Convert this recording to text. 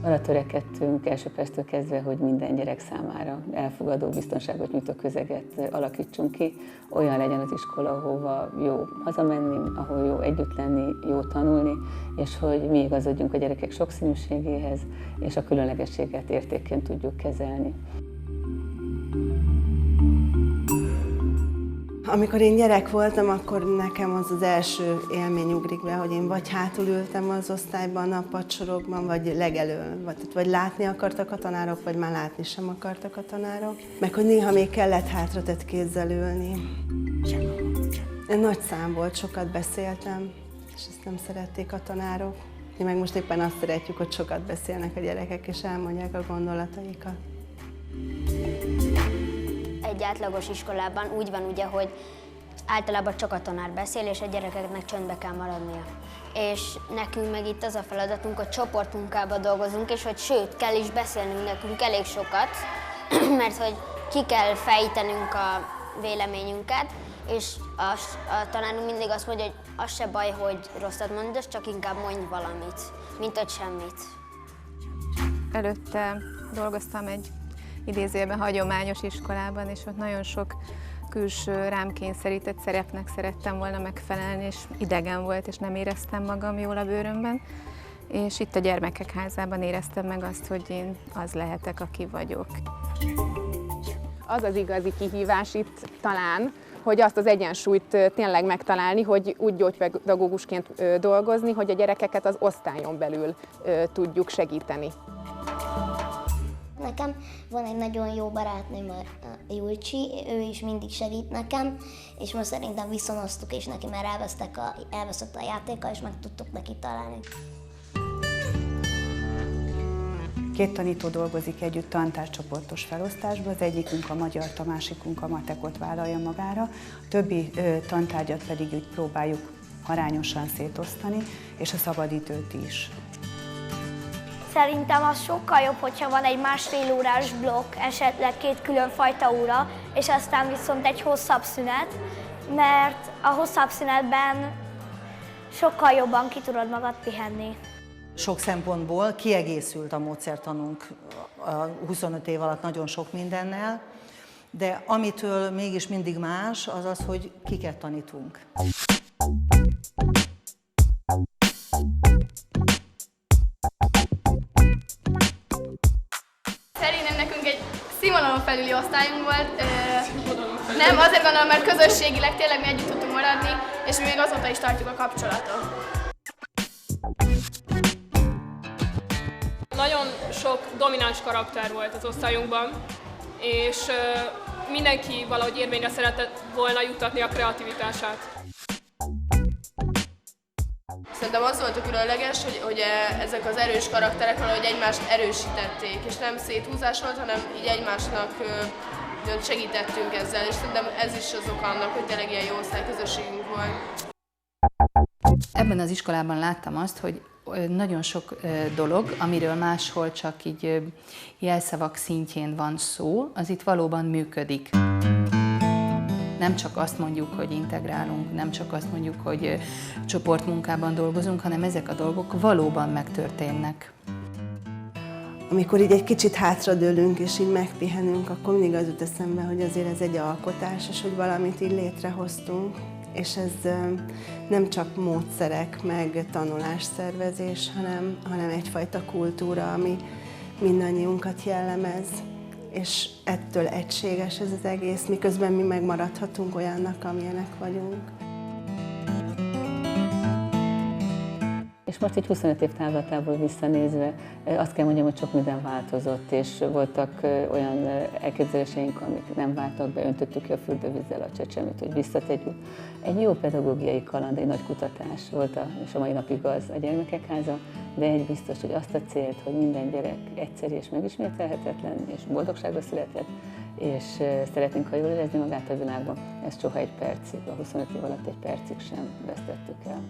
Arra törekedtünk első perctől kezdve, hogy minden gyerek számára elfogadó, biztonságot nyújtó közeget alakítsunk ki. Olyan legyen az iskola, ahova jó hazamenni, ahol jó együtt lenni, jó tanulni, és hogy mi igazodjunk a gyerekek sokszínűségéhez, és a különlegességet értékként tudjuk kezelni. Amikor én gyerek voltam, akkor nekem az az első élmény ugrik be, hogy én vagy hátul ültem az osztályban, a padsorokban, vagy legelő, vagy látni akartak a tanárok, vagy már látni sem akartak a tanárok. Meg hogy néha még kellett hátratett kézzel ülni. Nagy szám volt, sokat beszéltem, és ezt nem szerették a tanárok. Mi meg most éppen azt szeretjük, hogy sokat beszélnek a gyerekek, és elmondják a gondolataikat. Egy átlagos iskolában úgy van ugye, hogy általában csak a tanár beszél, és a gyerekeknek csöndbe kell maradnia. És nekünk meg itt az a feladatunk, hogy csoportmunkában dolgozunk, és hogy sőt, kell is beszélnünk nekünk elég sokat, mert hogy ki kell fejtenünk a véleményünket, és a tanárunk mindig azt mondja, hogy az se baj, hogy rosszat mondasz, csak inkább mondj valamit, mint hogy semmit. Előtte dolgoztam egy idézőjelben hagyományos iskolában, és ott nagyon sok külső rám kényszerített szerepnek szerettem volna megfelelni, és idegen volt, és nem éreztem magam jól a bőrömben. És itt a Gyermekek Házában éreztem meg azt, hogy én az lehetek, aki vagyok. Az az igazi kihívás itt talán, hogy azt az egyensúlyt tényleg megtalálni, hogy úgy gyógypedagógusként dolgozni, hogy a gyerekeket az osztályon belül tudjuk segíteni. Nekem van egy nagyon jó barátnőm, a Julcsi, ő is mindig segít nekem, és most szerintem viszonoztuk, és neki már elveszett a játéka, és meg tudtuk neki találni. Két tanító dolgozik együtt tantárcsoportos felosztásban, az egyikünk a magyart, a másikunk a matekot vállalja magára, a többi tantárgyat pedig úgy próbáljuk arányosan szétosztani, és a szabadidőt is. Szerintem az sokkal jobb, hogyha van egy másfél órás blokk, esetleg két különfajta óra, és aztán viszont egy hosszabb szünet, mert a hosszabb szünetben sokkal jobban ki tudod magad pihenni. Sok szempontból kiegészült a módszertanunk a 25 év alatt nagyon sok mindennel, de amitől mégis mindig más, az az, hogy kiket tanítunk. Szerintem nekünk egy színvonalon felüli osztályunk volt. Nem, azért gondolom, mert közösségileg tényleg mi együtt tudtunk maradni, és mi még azóta is tartjuk a kapcsolatot. Nagyon sok domináns karakter volt az osztályunkban, és mindenki valahogy érvényre szeretett volna juttatni a kreativitását. Szerintem az volt a különleges, hogy ezek az erős karakterek valahogy egymást erősítették, és nem széthúzás volt, hanem így egymásnak segítettünk ezzel, és szerintem ez is az oka annak, hogy tényleg ilyen jó osztályközösségünk volt. Ebben az iskolában láttam azt, hogy nagyon sok dolog, amiről máshol csak így jelszavak szintjén van szó, az itt valóban működik. Nem csak azt mondjuk, hogy integrálunk, nem csak azt mondjuk, hogy csoportmunkában dolgozunk, hanem ezek a dolgok valóban megtörténnek. Amikor így egy kicsit hátradőlünk és így megpihenünk, akkor mindig az jut eszembe, hogy azért ez egy alkotás, és hogy valamit így létrehoztunk. És ez nem csak módszerek, meg tanulásszervezés, hanem egyfajta kultúra, ami mindannyiunkat jellemez. És ettől egységes ez az egész, miközben mi megmaradhatunk olyannak, amilyenek vagyunk. És most így 25 év távlatából visszanézve azt kell mondjam, hogy sok minden változott, és voltak olyan elképzeléseink, amik nem váltak be, öntöttük ki a fürdővízzel a csecsemőt, hogy visszategyük. Egy jó pedagógiai kaland, egy nagy kutatás volt, és a mai napig az a Gyermekek Háza, de egy biztos, hogy azt a célt, hogy minden gyerek egyszerű és megismételhetetlen, és boldogságra született, és szeretnénk, ha jól érezni magát a világban, ezt soha egy percig, a 25 év alatt egy percig sem vesztettük el.